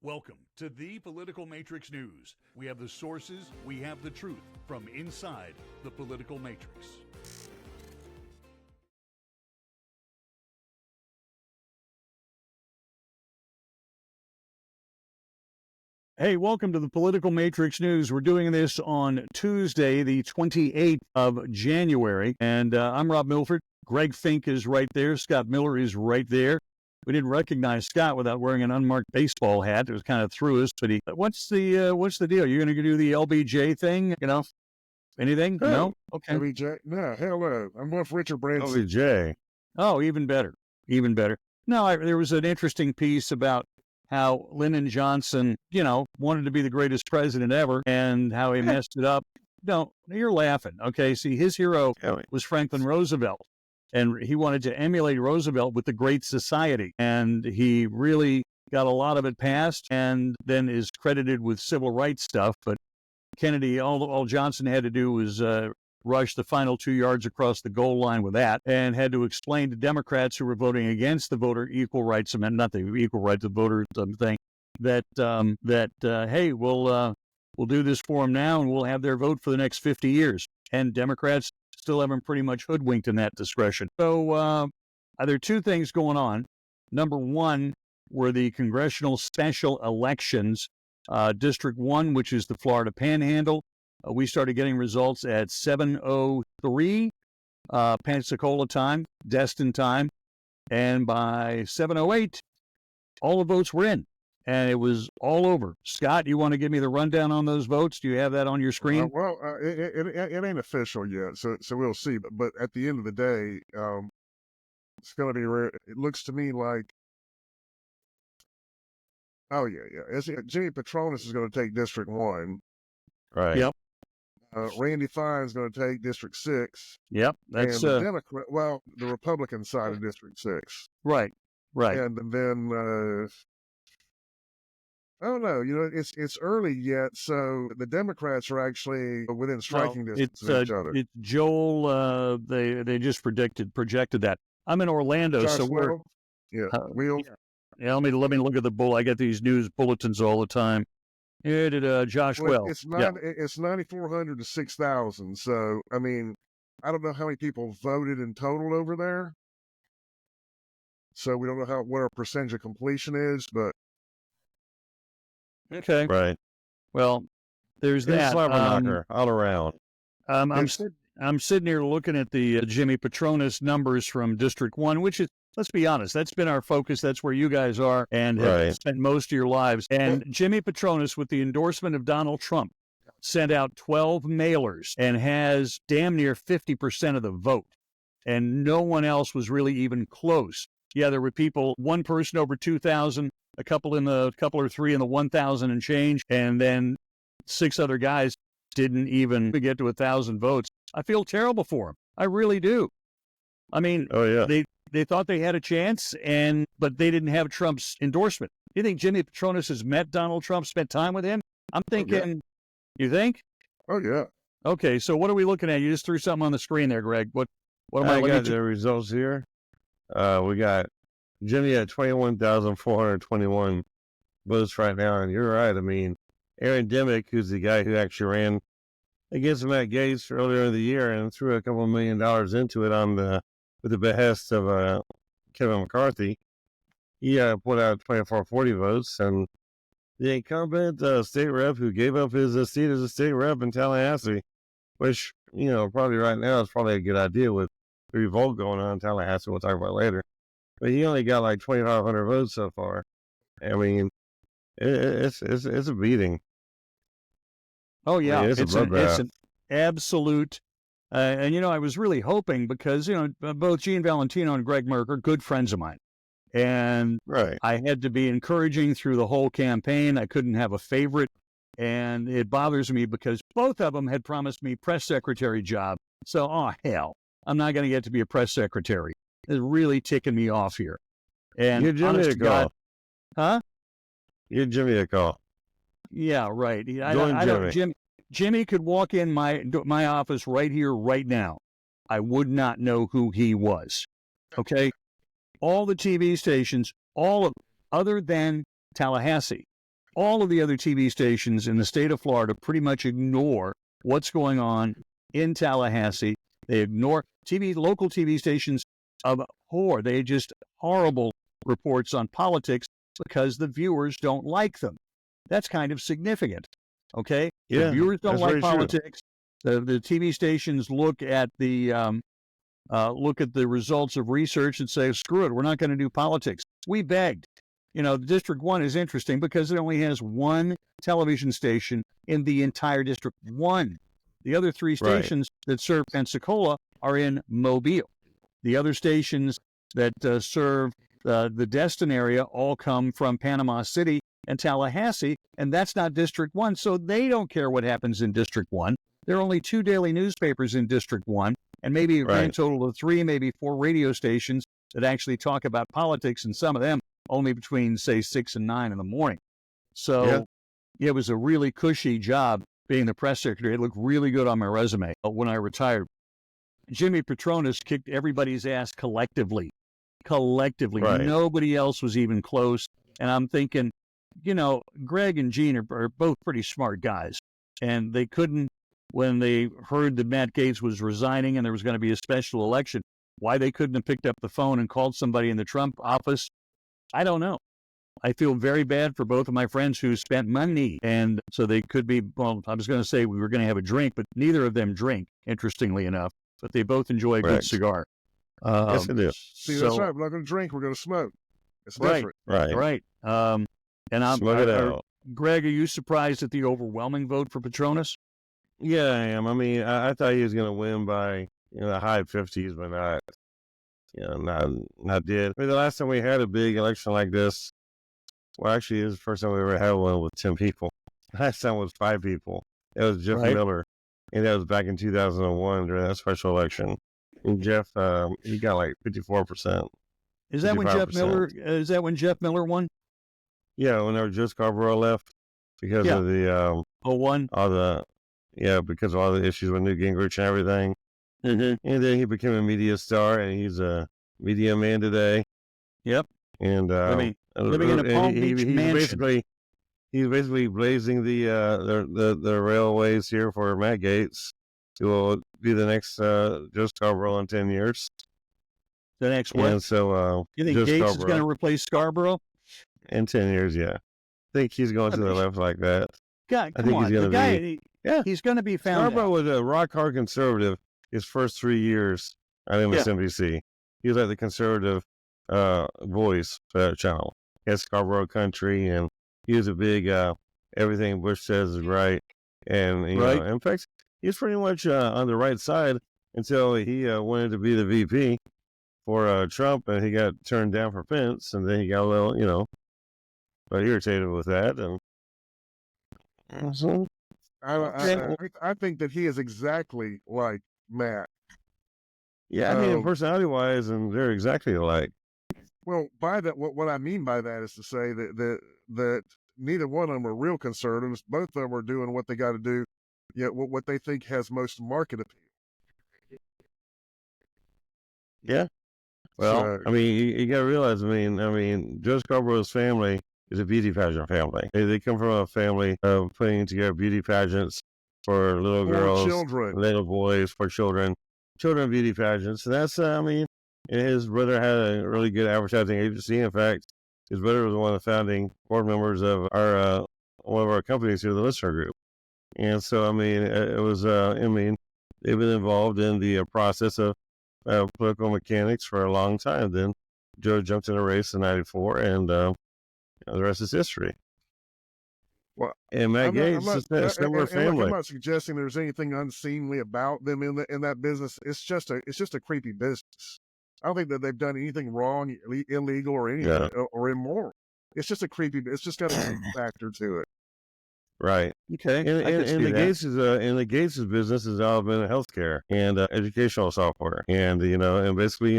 Welcome to the Political Matrix News. We have the sources, we have the truth from inside the political matrix. Hey, welcome to the Political Matrix News. We're doing this on Tuesday, the 28th of January, and I'm Rob Milford. Greg Fink is right there. Scott Miller is right there. We didn't recognize Scott without wearing an unmarked baseball hat. It was kind of threw us, but what's the deal? You're going to do the LBJ thing? You know, anything? Oh, no? Okay. LBJ? No, hell no. I'm with Richard Branson. LBJ. Oh, even better. Even better. No, there was an interesting piece about how Lyndon Johnson, wanted to be the greatest president ever and how he messed it up. No, you're laughing. Okay, see, his hero was Franklin Roosevelt. And he wanted to emulate Roosevelt with the Great Society. And he really got a lot of it passed and then is credited with civil rights stuff. But Kennedy, all Johnson had to do was rush the final 2 yards across the goal line with that and had to explain to Democrats who were voting against the Voter Equal Rights Amendment, not the Equal Rights of Voters thing, that hey, we'll do this for them now and we'll have their vote for the next 50 years. And Democrats still haven't pretty much hoodwinked in that discretion. So there are two things going on. Number one were the Congressional Special Elections, District 1, which is the Florida Panhandle. We started getting results at 7:03 Pensacola time, Destin time, and by 7:08, all the votes were in. And it was all over. Scott, you want to give me the rundown on those votes? Do you have that on your screen? It ain't official yet, so we'll see. But at the end of the day, it's going to be rare. It looks to me like, Jimmy Petronis is going to take District 1. Right. Yep. Randy Fine's going to take District 6. Yep. That's and the Republican side of District 6. Right. And then I don't know. It's early yet, so the Democrats are actually within striking distance of each other. It's Joel. They just projected that. I'm in Orlando, Josh so we're Wheel. Yeah, let me look at the bull. I get these news bulletins all the time. Here did Josh Well. It's 9,400 to 6,000. So I mean, I don't know how many people voted in total over there. So we don't know what our percentage of completion is, but. Okay. Right. Well, there's that. Knocker all around. I'm sitting here looking at the Jimmy Petronis numbers from District 1, which is, let's be honest, that's been our focus. That's where you guys are and have spent most of your lives. And Jimmy Petronis, with the endorsement of Donald Trump, sent out 12 mailers and has damn near 50% of the vote. And no one else was really even close. Yeah, there were people, one person over 2,000, a couple or three in the 1,000 and change, and then 6 other guys didn't even get to 1,000 votes. I feel terrible for them. I really do. I mean, they thought they had a chance, but they didn't have Trump's endorsement. Do you think Jimmy Petronis has met Donald Trump, spent time with him? I'm thinking, You think? Oh, yeah. Okay, so what are we looking at? You just threw something on the screen there, Greg. What am I got the results here. We got Jimmy at 21,421 votes right now, and you're right. I mean, Aaron Dimick, who's the guy who actually ran against Matt Gaetz earlier in the year and threw a couple $1 million into it with the behest of Kevin McCarthy, he put out 2,440 votes, and the incumbent state rep who gave up his seat as a state rep in Tallahassee, which probably right now is probably a good idea with the revolt going on in Tallahassee. We'll talk about later. But he only got like 2,500 votes so far. I mean, it's a beating. Oh yeah, I mean, it's an absolute. And I was really hoping because both Gene Valentino and Greg Merck are good friends of mine, and I had to be encouraging through the whole campaign. I couldn't have a favorite, and it bothers me because both of them had promised me press secretary job. So hell, I'm not going to get to be a press secretary. It's really ticking me off here. And give Jimmy a call. Huh? Give Jimmy a call. Yeah, right. Jimmy could walk in my office right here, right now. I would not know who he was. Okay? All the TV stations, other than Tallahassee, all of the other TV stations in the state of Florida pretty much ignore what's going on in Tallahassee. They ignore local TV stations abhor. They just horrible reports on politics because the viewers don't like them. That's kind of significant. Okay? Yeah, the viewers don't that's like very true. politics. The TV stations look at the results of research and say, screw it, we're not going to do politics. We begged. District 1 is interesting because it only has one television station in the entire district. One. The other three stations that serve Pensacola are in Mobile. The other stations that serve the Destin area all come from Panama City and Tallahassee, and that's not District 1, so they don't care what happens in District 1. There are only 2 daily newspapers in District 1, and maybe a grand total of 3, maybe 4 radio stations that actually talk about politics, and some of them only between, say, 6 and 9 in the morning. So it was a really cushy job being the press secretary. It looked really good on my resume when I retired. Jimmy Petronas kicked everybody's ass collectively. Right. Nobody else was even close. And I'm thinking, Greg and Gene are both pretty smart guys. And they couldn't, when they heard that Matt Gaetz was resigning and there was going to be a special election, why they couldn't have picked up the phone and called somebody in the Trump office, I don't know. I feel very bad for both of my friends who spent money. And so they could be, well, I was going to say we were going to have a drink, but neither of them drink, interestingly enough. But they both enjoy a good cigar. Yes, they do. See, that's right. We're not going to drink. We're going to smoke. It's different. Right. And Smoke it out. Greg, are you surprised at the overwhelming vote for Petronas? Yeah, I am. I mean, I thought he was going to win by the high 50s, but not did. I mean, the last time we had a big election like this, well, actually, it was the first time we ever had one with 10 people. Last time was 5 people. It was Jeff Miller, and that was back in 2001 during that special election. And Jeff, he got like 54%. Is that when Jeff Miller? Is that when Jeff Miller won? Yeah, whenever Joe Scarborough left because of the 01? Because of all the issues with Newt Gingrich and everything. Mm-hmm. And then he became a media star, and he's a media man today. Yep. And living in a Palm Beach mansion. He's basically blazing the railways here for Matt Gaetz, who will be the next Joe Scarborough in 10 years. The next what? And so you think Gaetz is going to replace Scarborough? In 10 years, yeah. I think he's going to the left like that. God, come on. The guy, he's going to be found Scarborough out. was a rock-hard conservative his first 3 years on MSNBC. He was like the conservative voice for that channel. He had Scarborough Country, and he was a big everything Bush says is right. And, you know, in fact, he was pretty much on the right side until he wanted to be the VP for Trump, and he got turned down for Pence, and then he got a little, irritated with that. And so, I think that he is exactly like Matt. Yeah, I mean, personality-wise, and they're exactly alike. Well, by that, what I mean by that is to say that neither one of them are real conservatives. Both of them are doing what they got to do, what they think has most market appeal. Yeah. Well, I mean, you got to realize, I mean, Joe Scarborough's family is a beauty pageant family. They come from a family of putting together beauty pageants for little girls, little boys, for children beauty pageants. And that's, and his brother had a really good advertising agency. In fact, his brother was one of the founding board members of our one of our companies here, the Listener Group. And so, it was, they've been involved in the process of political mechanics for a long time. Then Joe jumped in a race in '94, and the rest is history. Well, and Matt Gaetz is a similar family. I'm not suggesting there's anything unseemly about them in that business. It's just a creepy business. I don't think that they've done anything wrong, illegal, or anything or immoral. It's just a creepy. It's just got a creepy factor to it. Right. Okay. And the Gates' business has all been healthcare and educational software, and and basically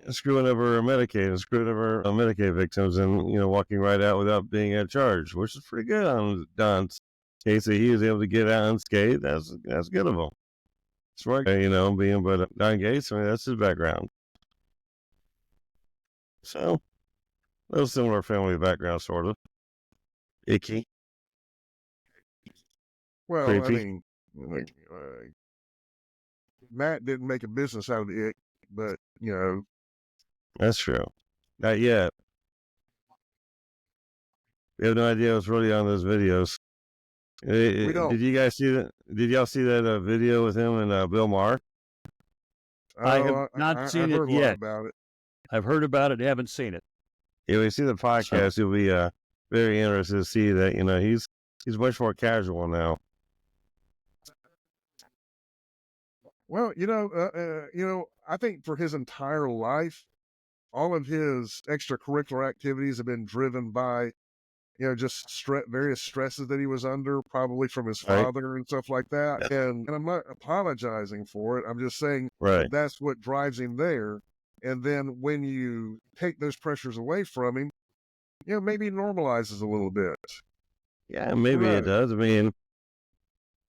screwing over Medicaid and screwing over Medicaid victims, and walking right out without being at charge, which is pretty good on Don's case. That he was able to get out unscathed. That's good of him. Smart guy, but Don Gates, that's his background. So, a little similar family background, sort of. Icky. Well, Creepy. I mean, Matt didn't make a business out of the ick, but That's true. Not yet. We have no idea what's really on those videos. we don't. Did you guys see that? Did y'all see that video with him and Bill Maher? I have not seen I it heard a lot yet. about it. I've heard about it, haven't seen it. Yeah, when you see the podcast, you'll be very interested to see that he's much more casual now. Well, I think for his entire life, all of his extracurricular activities have been driven by, just various stresses that he was under, probably from his Right. father and stuff like that. And I'm not apologizing for it. I'm just saying Right. that's what drives him there. And then when you take those pressures away from him, maybe he normalizes a little bit. Yeah, maybe it does. I mean,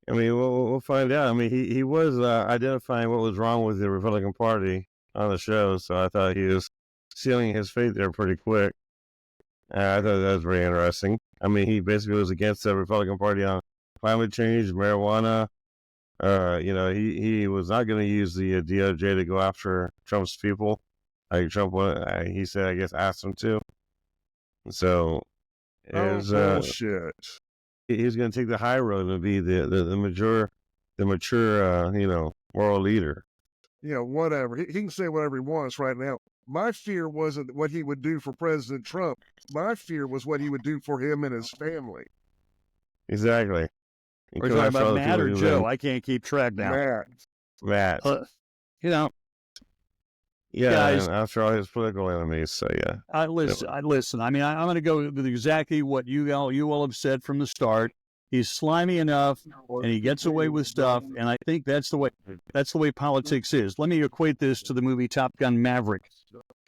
we'll find out. I mean, he was identifying what was wrong with the Republican Party on the show, so I thought he was sealing his fate there pretty quick. I thought that was very interesting. I mean, he basically was against the Republican Party on climate change, marijuana. He was not going to use the DOJ to go after Trump's people. Like Trump, he said, I guess, asked him to. So, bullshit. He's going to take the high road and be the mature, moral leader. Whatever. He can say whatever he wants right now. My fear wasn't what he would do for President Trump. My fear was what he would do for him and his family. Exactly. We're talking about Matt or Joe. I can't keep track now. Matt. Yeah, guys, and after all his political enemies, so yeah. I listen. I mean, I'm going to go with exactly what you all have said from the start. He's slimy enough, and he gets away with stuff, and I think that's the way politics is. Let me equate this to the movie Top Gun Maverick.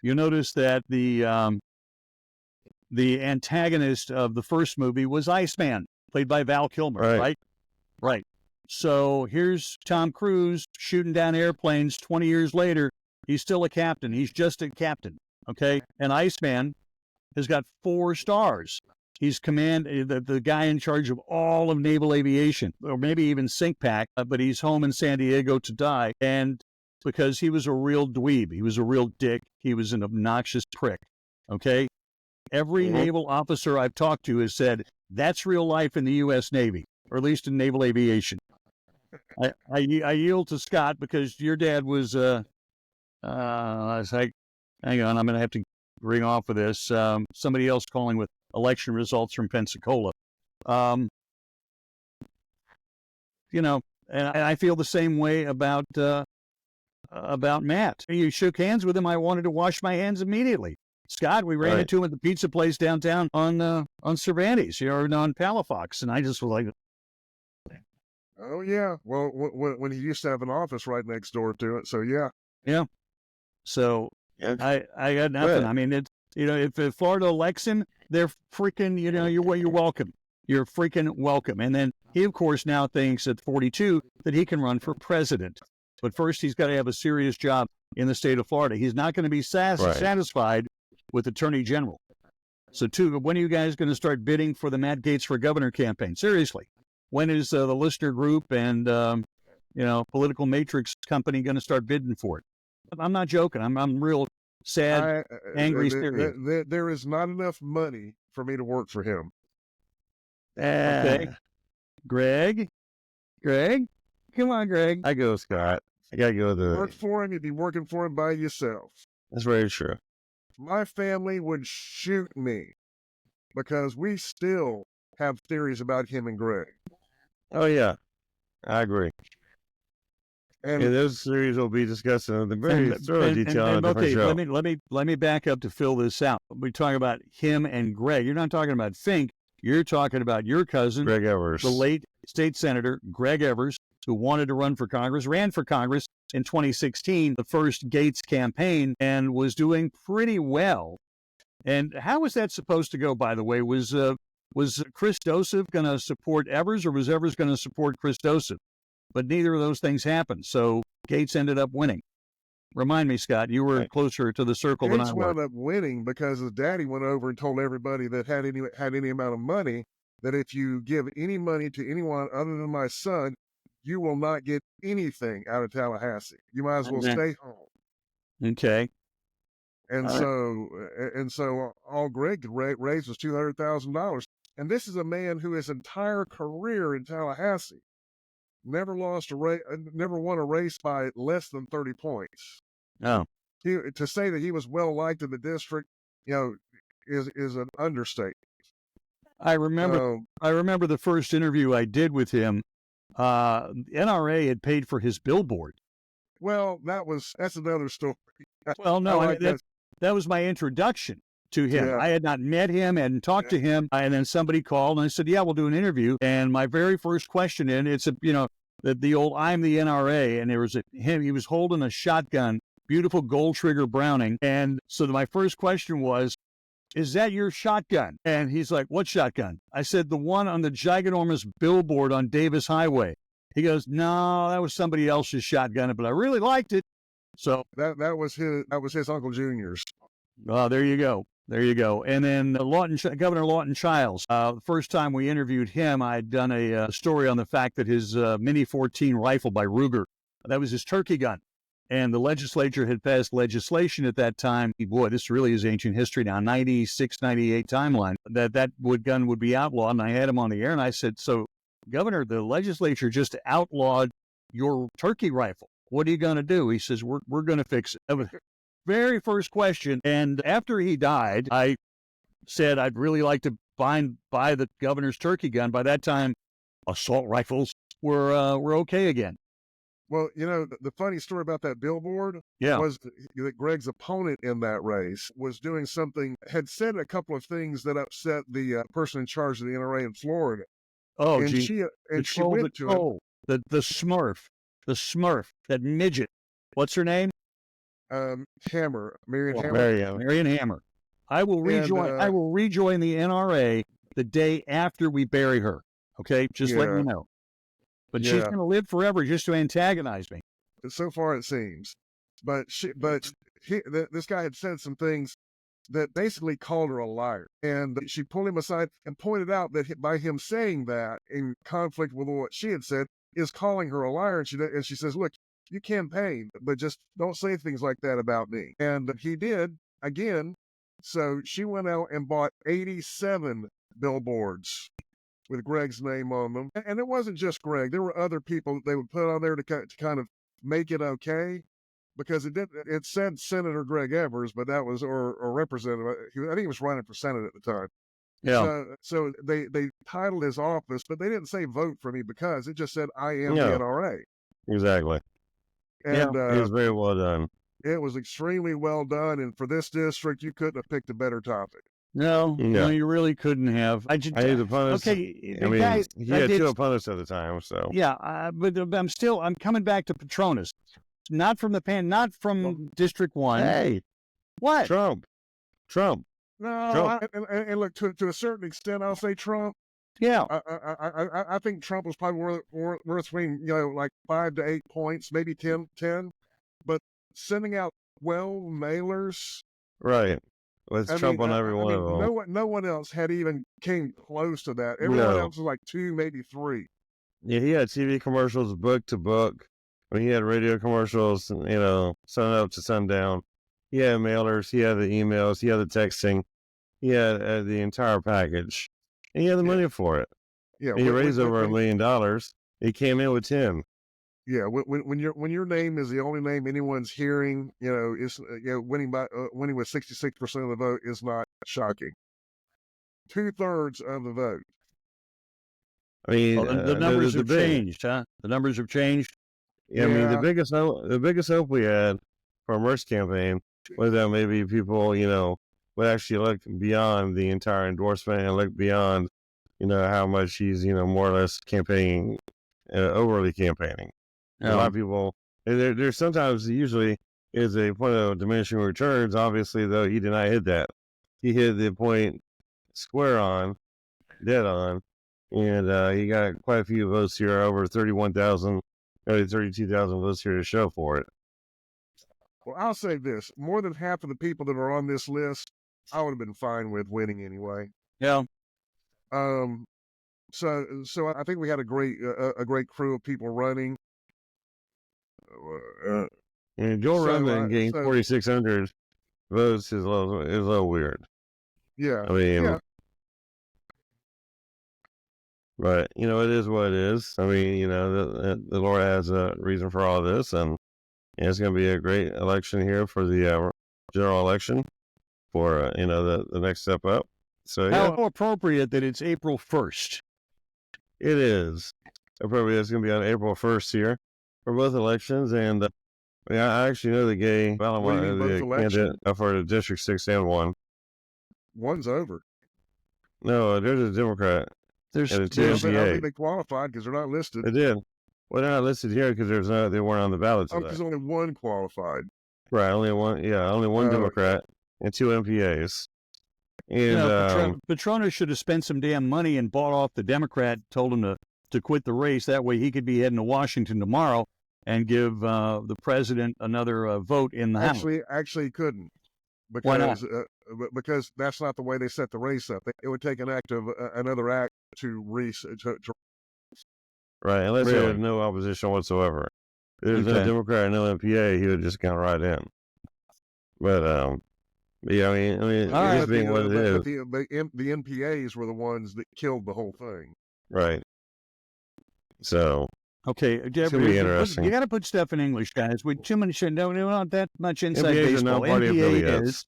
You notice that the antagonist of the first movie was Iceman, played by Val Kilmer, right? Right. So here's Tom Cruise shooting down airplanes 20 years later. He's still a captain. He's just a captain, okay? And Iceman has got 4 stars. He's the guy in charge of all of naval aviation, or maybe even SINCPAC, but he's home in San Diego to die. And because he was a real dweeb, he was a real dick, he was an obnoxious prick, okay? Every naval officer I've talked to has said, that's real life in the U.S. Navy, or at least in naval aviation. I yield to Scott because your dad was... I was like, hang on, I'm going to have to ring off of this. Somebody else calling with election results from Pensacola. And I feel the same way about Matt. You shook hands with him. I wanted to wash my hands immediately. Scott, we ran into him at the pizza place downtown on Cervantes, or on Palafox, and I just was like, oh yeah. Well, when he used to have an office right next door to it, so yeah. Yeah. So I got nothing. Good. I mean, if Florida elects him, they're freaking, you're welcome. You're freaking welcome. And then he, of course, now thinks at 42 that he can run for president. But first, he's got to have a serious job in the state of Florida. He's not going to be satisfied with Attorney General. So, when are you guys going to start bidding for the Matt Gaetz for Governor campaign? Seriously. When is the Listener Group and, Political Matrix Company going to start bidding for it? I'm not joking. I'm real sad, angry, serious. There is not enough money for me to work for him. Okay. Greg? Come on, Greg. I go, Scott. I got to go with Work for him, you'd be working for him by yourself. That's very true. My family would shoot me because we still have theories about him and Greg. Oh, yeah. I agree. And those series will be discussed in the very thorough detail on a different show. Let me back up to fill this out. We're talking about him and Greg. You're not talking about Fink. You're talking about your cousin, Greg Evers, the late state senator Greg Evers, who wanted to run for Congress, ran for Congress in 2016, the first Gaetz campaign, and was doing pretty well. And how was that supposed to go, by the way? Was Chris Joseph going to support Evers, or was Evers going to support Chris Joseph? But neither of those things happened, so Gaetz ended up winning. Remind me, Scott, you were closer to the circle than I was. Gaetz wound up winning because his daddy went over and told everybody that had any amount of money that if you give any money to anyone other than my son, you will not get anything out of Tallahassee. You might as well Okay. stay home. Okay. And All right. so all Greg could raise was $200,000. And this is a man who his entire career in Tallahassee never never won a race by less than 30 points. Oh, To say that he was well liked in the district, is an understatement. I remember the first interview I did with him. NRA had paid for his billboard. Well, that's another story. Well, no, I like that was my introduction to him. Yeah. I had not met him and talked to him, and then somebody called and I said, "Yeah, we'll do an interview." And my very first question the old "I'm the NRA," and there was him. He was holding a shotgun, beautiful gold trigger Browning, and so my first question was, "Is that your shotgun?" And he's like, "What shotgun?" I said, "The one on the giganormous billboard on Davis Highway." He goes, "No, that was somebody else's shotgun, but I really liked it." So that was his Uncle Junior's. there you go. There you go. And then Governor Lawton Childs, the first time we interviewed him, I'd done a story on the fact that his Mini 14 rifle by Ruger, that was his turkey gun. And the legislature had passed legislation at that time. Boy, this really is ancient history now, 96, 98 timeline, that gun would be outlawed. And I had him on the air and I said, "So, Governor, the legislature just outlawed your turkey rifle. What are you going to do?" He says, we're going to fix it. That was the very first question. And after he died, I said, I'd really like to buy the governor's turkey gun. By that time, assault rifles were okay again. Well, the funny story about that billboard was that Greg's opponent in that race was doing something, had said a couple of things that upset the person in charge of the NRA in Florida. Oh, and gee. she went to him. The Smurf, that midget. What's her name? Hammer, Marion Hammer. Marion Hammer. I will rejoin the NRA the day after we bury her. Okay, just let me know. But she's going to live forever just to antagonize me. So far, it seems. But this guy had said some things that basically called her a liar. And she pulled him aside and pointed out that by him saying that in conflict with what she had said is calling her a liar. And she says, "Look, you campaign, but just don't say things like that about me." And he did again. So she went out and bought 87 billboards with Greg's name on them. And it wasn't just Greg. There were other people they would put on there to kind of make it okay, because it said Senator Greg Evers, but that was, or Representative. I think he was running for Senate at the time. Yeah. So they titled his office, but they didn't say "vote for me" because it just said "I am the NRA." Exactly. And it was very well done. It was extremely well done. And for this district, you couldn't have picked a better topic. No, you really couldn't have. I had opponents. Okay, he had two opponents at the time, so. Yeah, but I'm coming back to Petronas. Not from District 1. Hey. What? Trump. No, Trump. And look, to a certain extent, I'll say Trump. Yeah. I think Trump was probably worth between, like 5 to 8 points, maybe 10. But sending out 12 mailers. Right. With Trump on every one of them. No one else had even came close to that. Everyone else was like 2, maybe 3. Yeah, he had TV commercials book to book. He had radio commercials, sun up to sundown. He had mailers. He had the emails. He had the texting. He had the entire package. And he had the money for it. Yeah, he raised over $1 million. He came in with 10. Yeah, when your name is the only name anyone's hearing, is winning with 66% of the vote is not shocking. 2/3 of the vote. I mean, the numbers have changed, huh? The numbers have changed. Yeah, I mean, the biggest hope we had for a Merce campaign was that maybe people, would actually look beyond the entire endorsement and look beyond, how much he's, more or less campaigning, overly campaigning. A lot of people, there's sometimes, usually, is a point of diminishing returns. Obviously, though, he did not hit that. He hit the point square on, dead on, and he got quite a few votes here, over 31,000, nearly 32,000 votes here to show for it. Well, I'll say this. More than half of the people that are on this list, I would have been fine with winning anyway. Yeah. So I think we had a great crew of people running. And Joe Rogan getting so 4,600 votes is a little weird. yeah, I mean, yeah. but you know, it is what it is. I mean, you know, the Lord has a reason for all this, and it's going to be a great election here for the general election for you know, the next step up. So yeah, How appropriate that it's April 1st. it is appropriate. It's going to be on April 1st here for both elections, and yeah, I actually know the gay What do you mean both the elections? candidate for the District 6 and 1. One's over. No, there's a Democrat. There's And a I don't TMPA. think they qualified because they're not listed. They did. Well, they're not listed here because they weren't on the ballot Oh, today. because only one qualified. Right, only one. Yeah, only one Democrat and 2 MPAs. And Petronas should have spent some damn money and bought off the Democrat, told him to quit the race. That way he could be heading to Washington tomorrow and give the president another vote in the House. Actually, he couldn't. Because, why not? Because that's not the way they set the race up. It would take another act to right, unless really? there was no opposition whatsoever. If there's no Democrat and no MPA, he would just count right in. But yeah, I mean, it's being what it is. The NPAs were the ones that killed the whole thing. Right. So. Okay, it's gonna be interesting. You got to put stuff in English, guys. We too much, not that much inside MPAs baseball. Non-party NPA is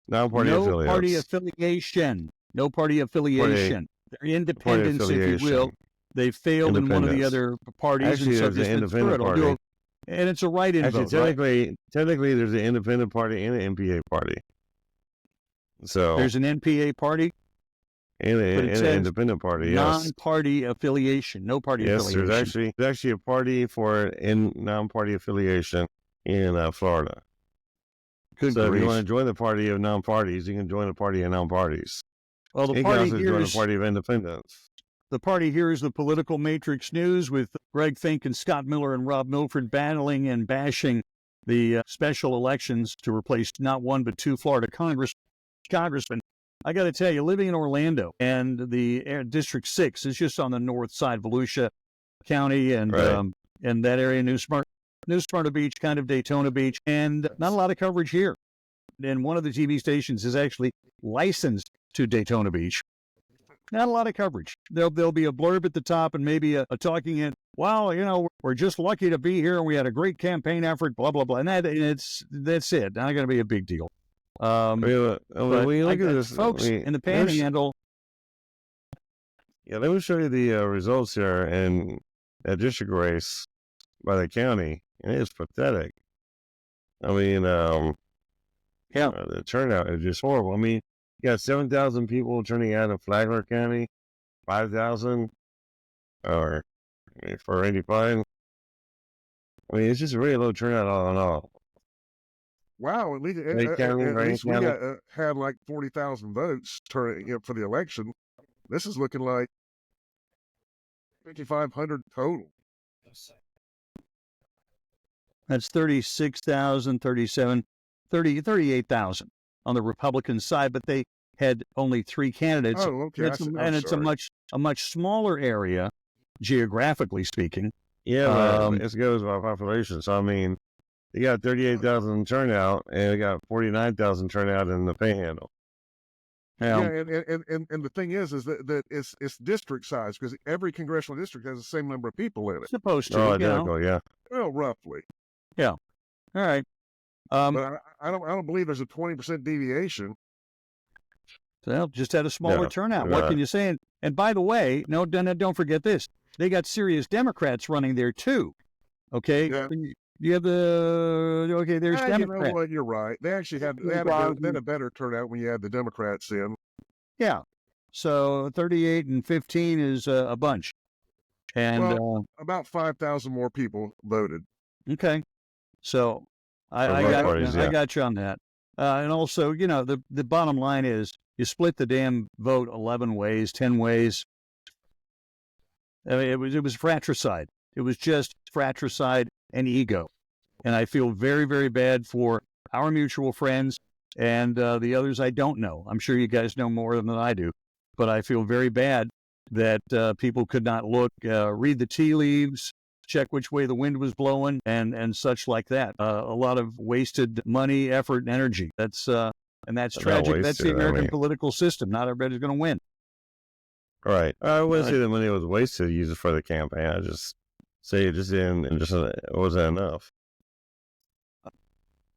non-party affiliates. Party affiliation. No party affiliation. They're independents, if you will. They failed in one of the other parties. Actually, there's an independent party. And it's a write-in vote. Technically, there's an independent party and an MPA party. So there's an NPA party and an independent party. Yes. Non-party affiliation. No party affiliation. Yes, there's actually a party for non-party affiliation in Florida. If you want to join the party of non-parties, you can join the party of non-parties. Well, the you party can also join the party of independents. The party here is the Political Matrix News with Greg Fink and Scott Miller and Rob Milford battling and bashing the special elections to replace not one but two Florida congressmen. I got to tell you, living in Orlando and the District 6 is just on the north side, Volusia County and that area, New Smyrna Beach, kind of Daytona Beach, and not a lot of coverage here. And one of the TV stations is actually licensed to Daytona Beach. Not a lot of coverage. There'll be a blurb at the top and maybe a talking head. Well, you know, we're just lucky to be here and we had a great campaign effort, blah, blah, blah. And that's it. Not going to be a big deal. When you look at this, folks in the Panhandle. Yeah, let me show you the results here in a district race by the county. And it's pathetic. I mean, the turnout is just horrible. I mean, you got 7,000 people turning out in Flagler County, 5,000 for 85. I mean, it's just a really low turnout all in all. Wow, at least we had like 40,000 votes for the election. This is looking like 5,500 total. That's 36,000, 38,000 on the Republican side, but they had only three candidates. Oh, okay. It's a much smaller area, geographically speaking. Yeah, but it goes by population. So, I mean, you got 38,000 turnout, and you got 49,000 turnout in the Panhandle. Yeah, and the thing is that it's district size because every congressional district has the same number of people in it. Supposed to. Oh, identical, yeah. Well, roughly. Yeah. All right. But I don't believe there's a 20% deviation. Well, just had a smaller turnout. What can you say? And by the way, don't forget this. They got serious Democrats running there too. Okay. Yeah. You have there's Democrats. You know what? You're right. They actually had a better turnout when you had the Democrats in. Yeah. So 38 and 15 is a bunch. And about 5,000 more people voted. Okay. So I got you on that. And also, you know, the bottom line is you split the damn vote 11 ways, 10 ways. I mean, it was fratricide. It was just fratricide and ego. And I feel very, very bad for our mutual friends and the others I don't know. I'm sure you guys know more than I do, but I feel very bad that people could not look, read the tea leaves, check which way the wind was blowing, and such like that. A lot of wasted money, effort, and energy. That's tragic. That's the American political system. Not everybody's going to win. Right. I wouldn't say the money was wasted used for the campaign. I just say it just didn't, and just it wasn't enough.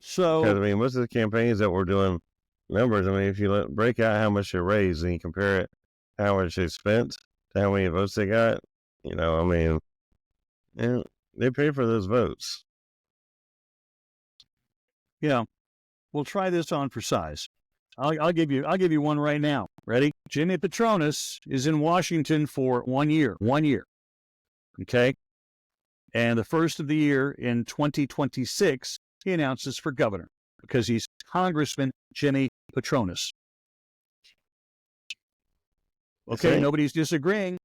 So, because, I mean, most of the campaigns that we're doing numbers, I mean, if you break out how much they raised and you compare it to how much they spent to how many votes they got, you know, I mean, yeah, they pay for those votes. Yeah. We'll try this on for size. I'll give you one right now. Ready? Jimmy Petronas is in Washington for 1 year. 1 year. Okay? And the first of the year in 2026, he announces for governor because he's Congressman Jimmy Petronas. Okay, nobody's disagreeing.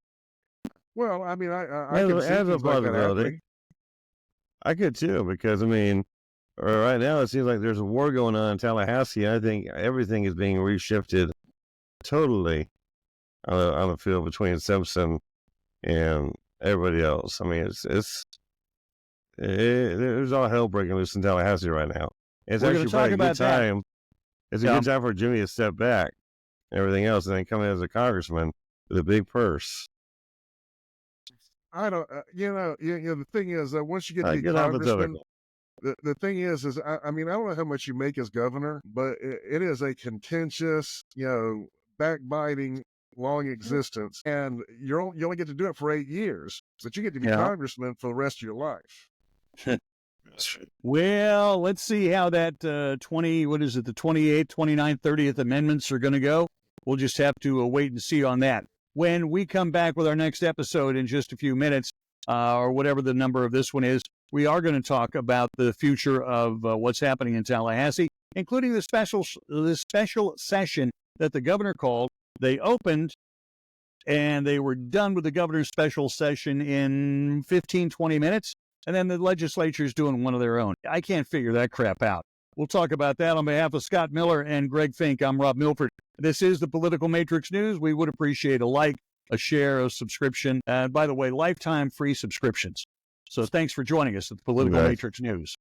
Well, I mean, I can see as a things like that happening. I could too, because I mean, right now it seems like there's a war going on in Tallahassee. I think everything is being reshifted totally on the field between Simpson and everybody else. I mean, there's all hell breaking loose in Tallahassee right now. It's actually probably a good time. It's a good time for Jimmy to step back and everything else, and then come in as a congressman with a big purse. I don't, the thing is that once you get to be congressman, the thing is I mean, I don't know how much you make as governor, but it is a contentious, backbiting, long existence, and you only get to do it for 8 years, but you get to be congressman for the rest of your life. Well, let's see how that the 28th, 29th, 30th amendments are going to go. We'll just have to wait and see on that. When we come back with our next episode in just a few minutes, or whatever the number of this one is, we are going to talk about the future of what's happening in Tallahassee, including the special session that the governor called. They opened and they were done with the governor's special session in 15, 20 minutes. And then the legislature's doing one of their own. I can't figure that crap out. We'll talk about that on behalf of Scott Miller and Greg Fink. I'm Rob Milford. This is the Political Matrix News. We would appreciate a like, a share, a subscription. And by the way, lifetime free subscriptions. So thanks for joining us at the Political Matrix News.